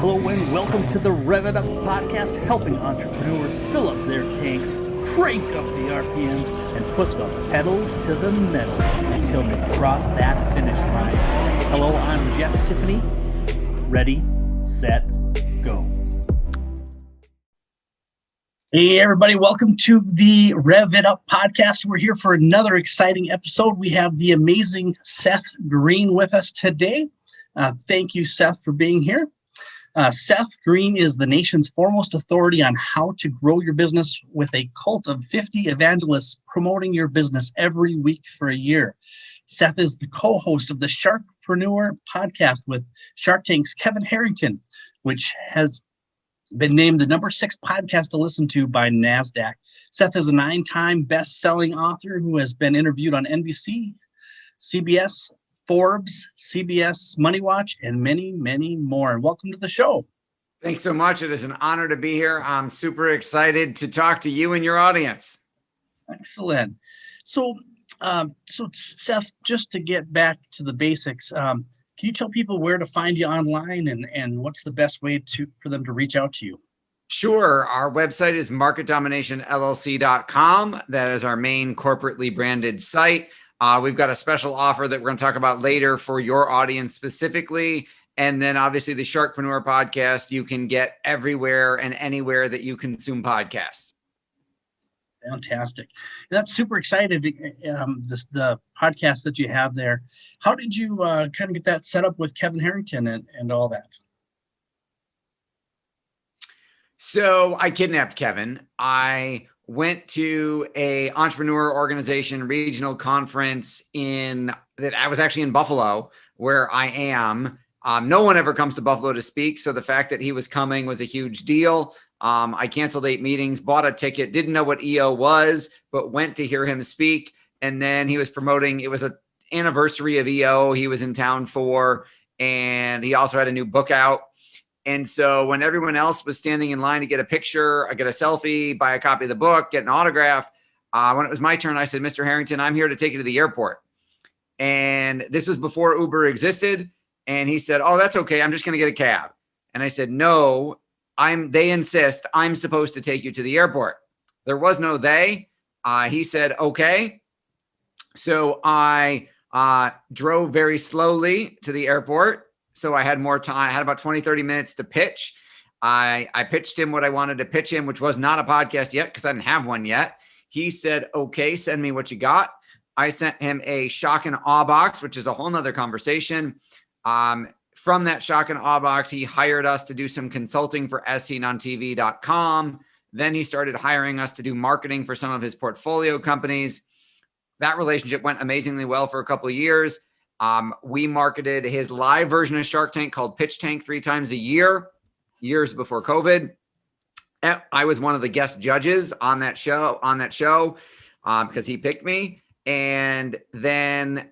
Hello and welcome to the Rev It Up podcast, helping entrepreneurs fill up their tanks, crank up the RPMs, and put the pedal to the metal until they cross that finish line. Hello, I'm Jess Tiffany. Ready, set, go. Hey everybody, welcome to the Rev It Up podcast. We're here for another exciting episode. We have the amazing Seth Greene with us today. Thank you, Seth, for being here. Seth Greene is the nation's foremost authority on how to grow your business with a cult of 50 evangelists promoting your business every week for a year. Seth is the co-host of the Sharkpreneur podcast with Shark Tanks Kevin Harrington, which has been named the number 6 podcast to listen to by NASDAQ. Seth is a 9-time best-selling author who has been interviewed on NBC, CBS, Forbes, CBS, Money Watch, and many, many more. And welcome to the show. Thanks so much. It is an honor to be here. I'm super excited to talk to you and your audience. Excellent. So Seth, just to get back to the basics, can you tell people where to find you online and what's the best way for them to reach out to you? Sure. Our website is marketdominationllc.com. That is our main corporately branded site. We've got a special offer that we're going to talk about later for your audience specifically. And then obviously the Sharkpreneur podcast, you can get everywhere and anywhere that you consume podcasts. Fantastic. That's super excited. The podcast that you have there. How did you kind of get that set up with Kevin Harrington and all that? So I kidnapped Kevin. I went to a entrepreneur organization regional conference that I was actually in Buffalo, where I am. No one ever comes to Buffalo to speak. So the fact that he was coming was a huge deal. I canceled 8 meetings, bought a ticket, didn't know what EO was, but went to hear him speak. And then he was promoting, it was an anniversary of EO he was in town for, and he also had a new book out. And so when everyone else was standing in line to get a picture, I get a selfie, buy a copy of the book, get an autograph. When it was my turn, I said, Mr. Harrington, I'm here to take you to the airport. And this was before Uber existed. And he said, oh, that's okay. I'm just going to get a cab. And I said, no, they insist I'm supposed to take you to the airport. There was no they. He said, okay. So I drove very slowly to the airport. So I had more time. I had about 20, 30 minutes to pitch. I pitched him what I wanted to pitch him, which was not a podcast yet because I didn't have one yet. He said, okay, send me what you got. I sent him a shock and awe box, which is a whole nother conversation. From that shock and awe box, he hired us to do some consulting for SCNOntv.com. Then he started hiring us to do marketing for some of his portfolio companies. That relationship went amazingly well for a couple of years. We marketed his live version of Shark Tank called Pitch Tank 3 times a year, years before COVID. I was one of the guest judges on that show because he picked me. And then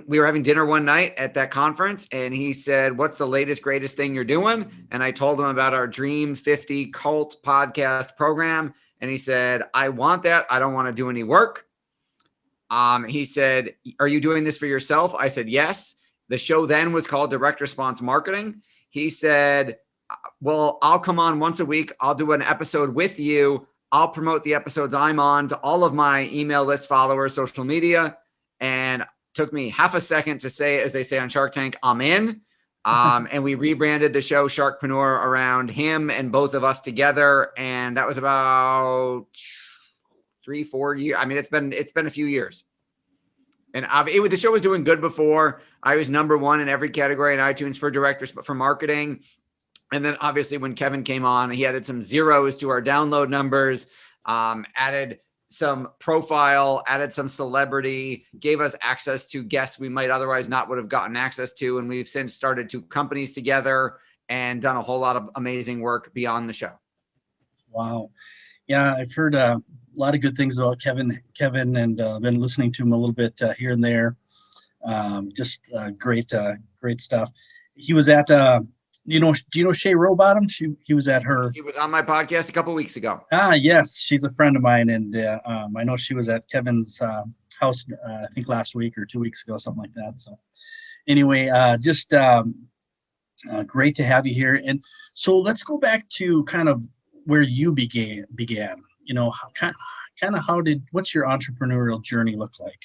we were having dinner one night at that conference, and he said, what's the latest, greatest thing you're doing? And I told him about our Dream 50 Cult podcast program. And he said, I want that. I don't want to do any work. He said, are you doing this for yourself? I said, yes. The show then was called Direct Response Marketing. He said, well, I'll come on once a week. I'll do an episode with you. I'll promote the episodes I'm on to all of my email list followers, social media. And took me half a second to say, as they say on Shark Tank, I'm in. And we rebranded the show Sharkpreneur around him and both of us together. And that was about 3-4 years. I mean, it's been a few years. And the show was doing good before. I was number 1 in every category in iTunes for directors, but for marketing. And then obviously when Kevin came on, he added some zeros to our download numbers, added some profile, added some celebrity, gave us access to guests we might otherwise not would have gotten access to. And we've since started 2 companies together and done a whole lot of amazing work beyond the show. Wow. Yeah, I've heard a lot of good things about Kevin, and been listening to him a little bit here and there. Just great stuff. He was at, do you know Shay Rowbottom? He was at her. He was on my podcast a couple of weeks ago. Yes, she's a friend of mine, and I know she was at Kevin's house. I think last week or 2 weeks ago, something like that. So, anyway, just Great to have you here. And so let's go back to kind of where you began. You know, what's your entrepreneurial journey look like?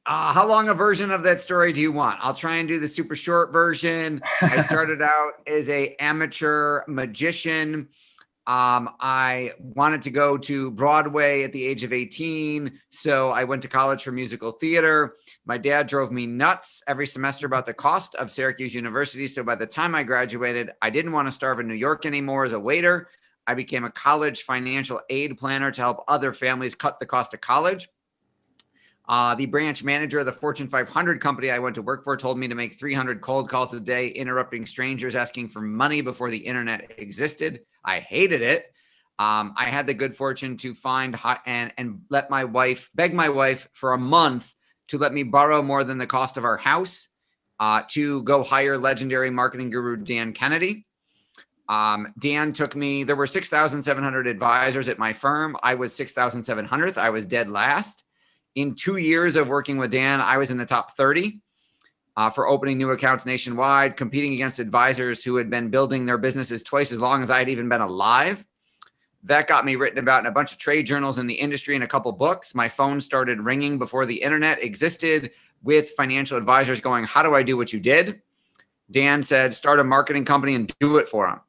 How long a version of that story do you want? I'll try and do the super short version. I started out as an amateur magician. I wanted to go to Broadway at the age of 18. So I went to college for musical theater. My dad drove me nuts every semester about the cost of Syracuse University. So by the time I graduated, I didn't want to starve in New York anymore as a waiter. I became a college financial aid planner to help other families cut the cost of college. The branch manager of the Fortune 500 company I went to work for told me to make 300 cold calls a day, interrupting strangers asking for money before the internet existed. I hated it. I had the good fortune to find and beg my wife for a month to let me borrow more than the cost of our house to go hire legendary marketing guru Dan Kennedy. Dan took me, there were 6,700 advisors at my firm. I was 6,700th. I was dead last. In 2 years of working with Dan, I was in the top 30 for opening new accounts nationwide, competing against advisors who had been building their businesses twice as long as I had even been alive. That got me written about in a bunch of trade journals in the industry and a couple books. My phone started ringing before the internet existed with financial advisors going, "How do I do what you did?" Dan said, "Start a marketing company and do it for them."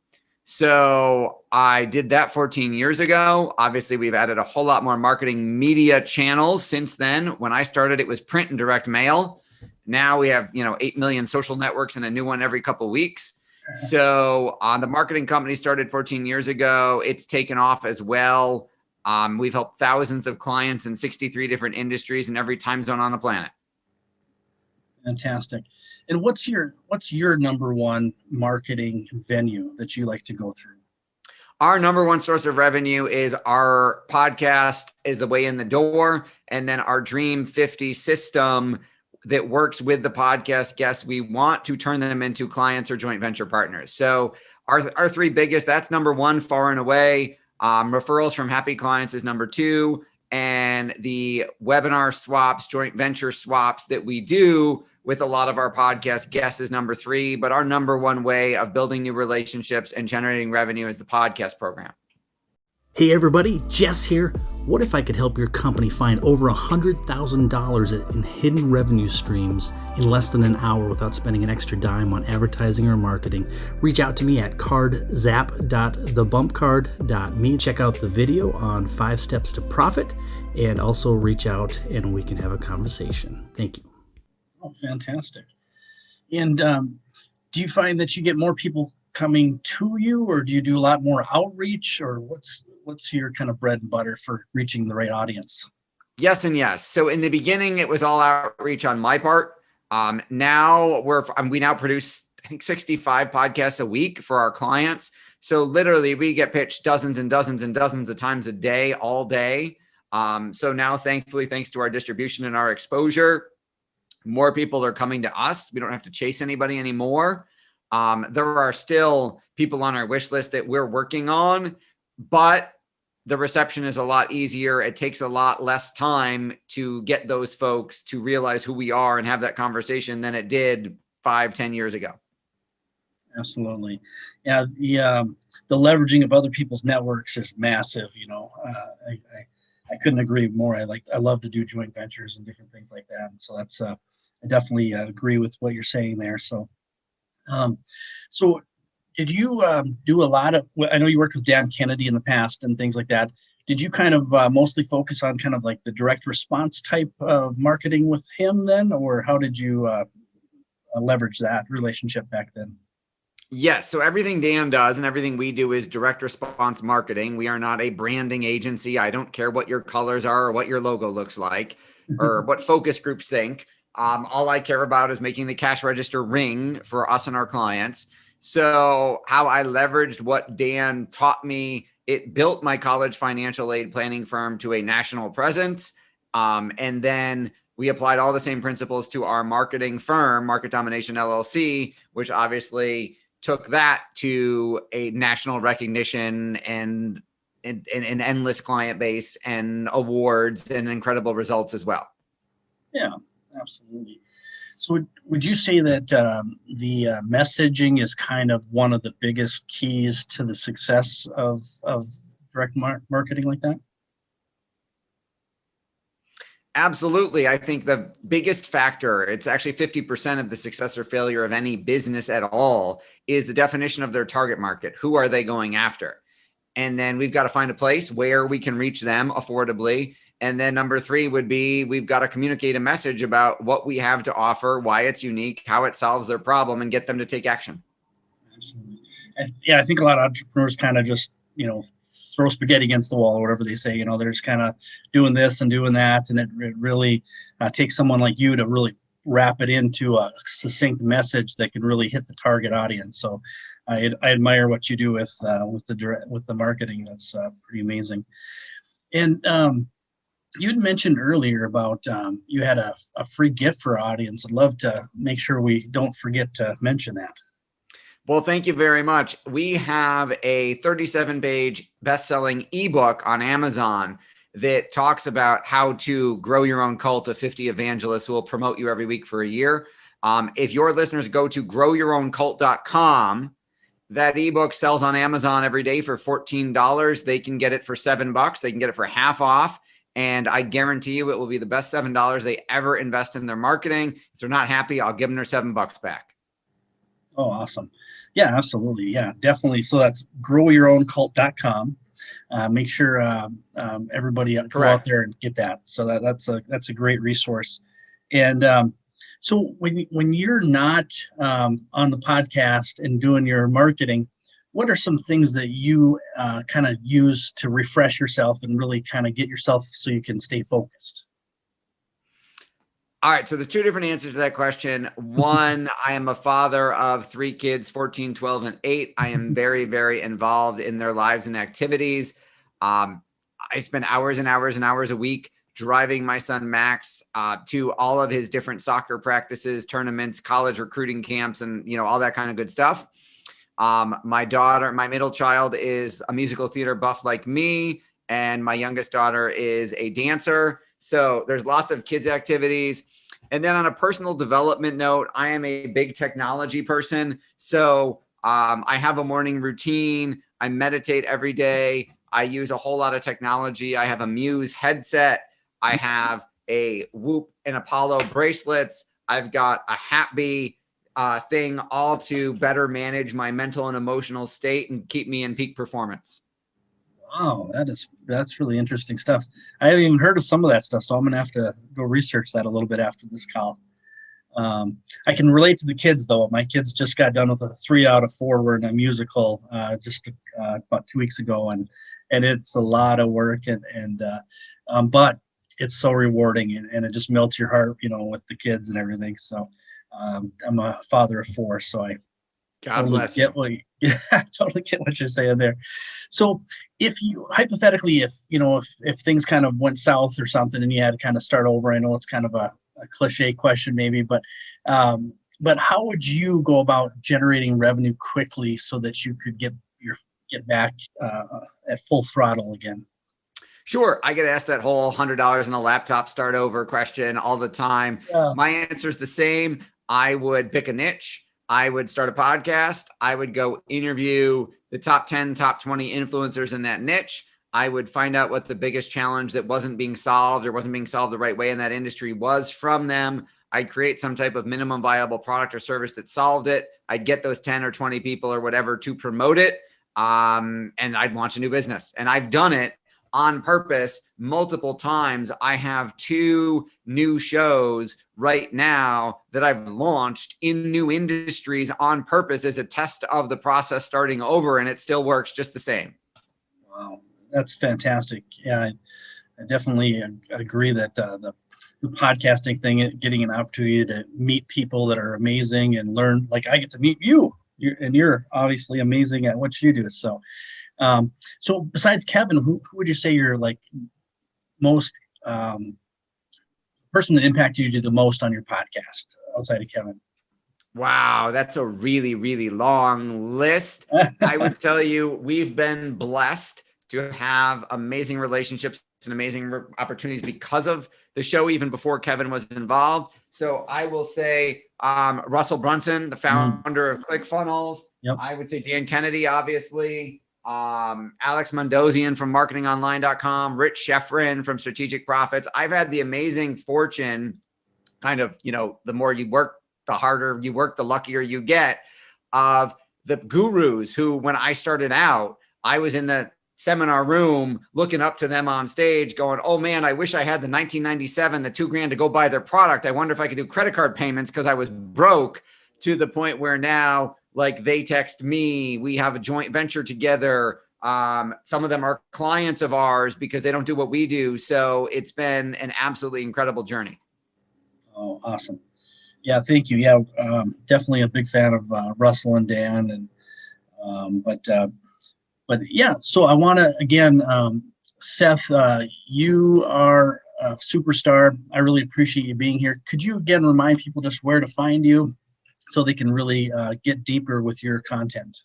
So I did that 14 years ago. Obviously, we've added a whole lot more marketing media channels since then. When I started, it was print and direct mail. Now we have, 8 million social networks and a new one every couple of weeks. So the marketing company started 14 years ago. It's taken off as well. We've helped thousands of clients in 63 different industries and every time zone on the planet. Fantastic. And what's your number one marketing venue that you like to go through? Our number one source of revenue is our podcast is the way in the door. And then our Dream 50 system that works with the podcast guests. We want to turn them into clients or joint venture partners. So our three biggest, that's number one, far and away. Referrals from happy clients is number two. And the webinar swaps, joint venture swaps that we do with a lot of our podcast guests is number three, but our number one way of building new relationships and generating revenue is the podcast program. Hey everybody, Jess here. What if I could help your company find over $100,000 in hidden revenue streams in less than an hour without spending an extra dime on advertising or marketing? Reach out to me at cardzap.thebumpcard.me. Check out the video on 5 steps to profit and also reach out and we can have a conversation. Thank you. Oh, fantastic. And do you find that you get more people coming to you, or do you do a lot more outreach, or what's your kind of bread and butter for reaching the right audience? Yes and yes. So in the beginning, it was all outreach on my part. Now we now produce, I think, 65 podcasts a week for our clients. So literally we get pitched dozens and dozens and dozens of times a day, all day. So now, thankfully, thanks to our distribution and our exposure, more people are coming to us. We don't have to chase anybody anymore. There are still people on our wish list that we're working on, but the reception is a lot easier. It takes a lot less time to get those folks to realize who we are and have that conversation than it did 5-10 years ago. Absolutely. Yeah. The leveraging of other people's networks is massive. I couldn't agree more. I love to do joint ventures and different things like that. And so that's, I definitely agree with what you're saying there. So did you do a lot of, I know you worked with Dan Kennedy in the past and things like that. Did you kind of mostly focus on kind of like the direct response type of marketing with him then, or how did you leverage that relationship back then? Yes. So everything Dan does and everything we do is direct response marketing. We are not a branding agency. I don't care what your colors are or what your logo looks like or what focus groups think. All I care about is making the cash register ring for us and our clients. So how I leveraged what Dan taught me, it built my college financial aid planning firm to a national presence. And then we applied all the same principles to our marketing firm, Market Domination LLC, which obviously took that to a national recognition and an endless client base and awards and incredible results as well. Yeah, absolutely. So would you say that the messaging is kind of one of the biggest keys to the success of direct marketing like that? Absolutely. I think the biggest factor, it's actually 50% of the success or failure of any business at all, is the definition of their target market. Who are they going after? And then we've got to find a place where we can reach them affordably. And then number 3 would be, we've got to communicate a message about what we have to offer, why it's unique, how it solves their problem, and get them to take action. Absolutely. I think a lot of entrepreneurs kind of just, throw spaghetti against the wall or whatever they say. They're just kind of doing this and doing that. And it really takes someone like you to really wrap it into a succinct message that can really hit the target audience. So I admire what you do with the marketing. That's pretty amazing. And you had mentioned earlier about you had a free gift for our audience. I'd love to make sure we don't forget to mention that. Well, thank you very much. We have a 37-page best-selling ebook on Amazon that talks about how to grow your own cult of 50 evangelists who will promote you every week for a year. If your listeners go to growyourown.cult.com, that ebook sells on Amazon every day for $14. They can get it for $7. They can get it for half off. And I guarantee you it will be the best $7 they ever invest in their marketing. If they're not happy, I'll give them their $7 back. Oh, awesome. Yeah, absolutely. Yeah, definitely. So that's growyourown.cult.com. Make sure everybody go out there and get that. So that's a great resource. And so when you're not on the podcast and doing your marketing, what are some things that you kind of use to refresh yourself and really kind of get yourself so you can stay focused? All right. So there's 2 different answers to that question. One, I am a father of 3 kids, 14, 12, and 8. I am very, very involved in their lives and activities. I spend hours and hours and hours a week driving my son Max to all of his different soccer practices, tournaments, college recruiting camps, and all that kind of good stuff. My middle child is a musical theater buff like me, and my youngest daughter is a dancer. So there's lots of kids activities. And then on a personal development note, I am a big technology person. So I have a morning routine. I meditate every day. I use a whole lot of technology. I have a Muse headset. I have a Whoop and Apollo bracelets. I've got a Happy thing, all to better manage my mental and emotional state and keep me in peak performance. Wow, that's really interesting stuff. I haven't even heard of some of that stuff, so I'm gonna have to go research that a little bit after this call. I can relate to the kids though. My kids just got done with a 3 out of 4. We're in a musical just about 2 weeks ago, and it's a lot of work, but it's so rewarding, and it just melts your heart, with the kids and everything. So I'm a father of 4, so I totally get what you're saying there. So if you hypothetically, if things kind of went south or something and you had to kind of start over, I know it's kind of a cliche question maybe, but how would you go about generating revenue quickly so that you could get back at full throttle again? Sure. I get asked that whole $100 in a laptop start over question all the time. Yeah. My answer is the same. I would pick a niche. I would start a podcast. I would go interview the top 10, top 20 influencers in that niche. I would find out what the biggest challenge that wasn't being solved or wasn't being solved the right way in that industry was from them. I'd create some type of minimum viable product or service that solved it. I'd get those 10 or 20 people or whatever to promote it. And I'd launch a new business. And I've done it on purpose multiple times. I have 2 new shows right now that I've launched in new industries on purpose as a test of the process starting over, and it still works just the same. Wow, that's fantastic. Yeah, I definitely agree that the podcasting thing, getting an opportunity to meet people that are amazing and learn, like I get to meet you, and you're obviously amazing at what you do. So so besides Kevin, who would you say you're like most person that impacted you the most on your podcast outside of Kevin? Wow, that's a really, really long list. I would tell you we've been blessed to have amazing relationships and amazing opportunities because of the show, even before Kevin was involved. So I will say Russell Brunson, the founder of ClickFunnels. Yep. I would say Dan Kennedy, obviously. Alex Mondosian from marketingonline.com, Rich Sheffrin from Strategic Profits. I've had the amazing fortune, kind of, the more you work, the harder you work, the luckier you get, of the gurus who, when I started out, I was in the seminar room looking up to them on stage going, oh man, I wish I had the 1997, the $2,000 to go buy their product. I wonder if I could do credit card payments because I was broke, to the point where now, like, they text me, we have a joint venture together. Some of them are clients of ours because they don't do what we do. So it's been an absolutely incredible journey. Oh, awesome. Yeah, thank you. Yeah, definitely a big fan of Russell and Dan. And but yeah, so I want to, again, Seth, you are a superstar. I really appreciate you being here. Could you again remind people just where to find you so they can really get deeper with your content?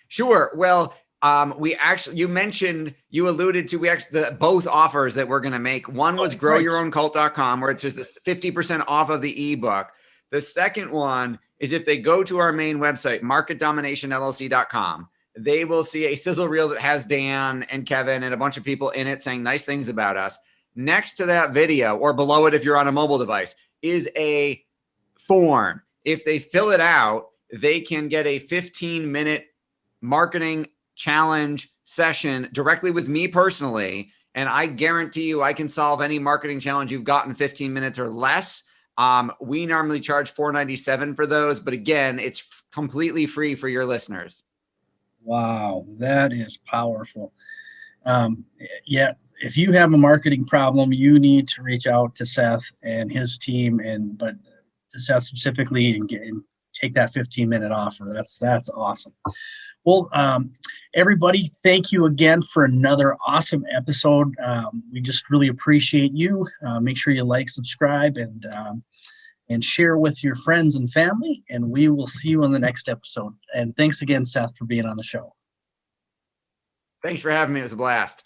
Sure. Well, you alluded to, both offers that we're going to make. One was growyourown.cult.com, where it's just 50% off of the ebook. The second one is if they go to our main website, marketdominationllc.com, they will see a sizzle reel that has Dan and Kevin and a bunch of people in it saying nice things about us. Next to that video, or below it if you're on a mobile device, is a form. If they fill it out, they can get a 15-minute marketing challenge session directly with me personally. And I guarantee you I can solve any marketing challenge you've got in 15 minutes or less. We normally charge $497 for those, but again, it's completely free for your listeners. Wow, that is powerful. Yeah, if you have a marketing problem, you need to reach out to Seth and his team, but to Seth specifically, and take that 15-minute offer. That's awesome. Well, everybody, thank you again for another awesome episode. We just really appreciate you. Make sure you like, subscribe, and share with your friends and family. And we will see you on the next episode. And thanks again, Seth, for being on the show. Thanks for having me. It was a blast.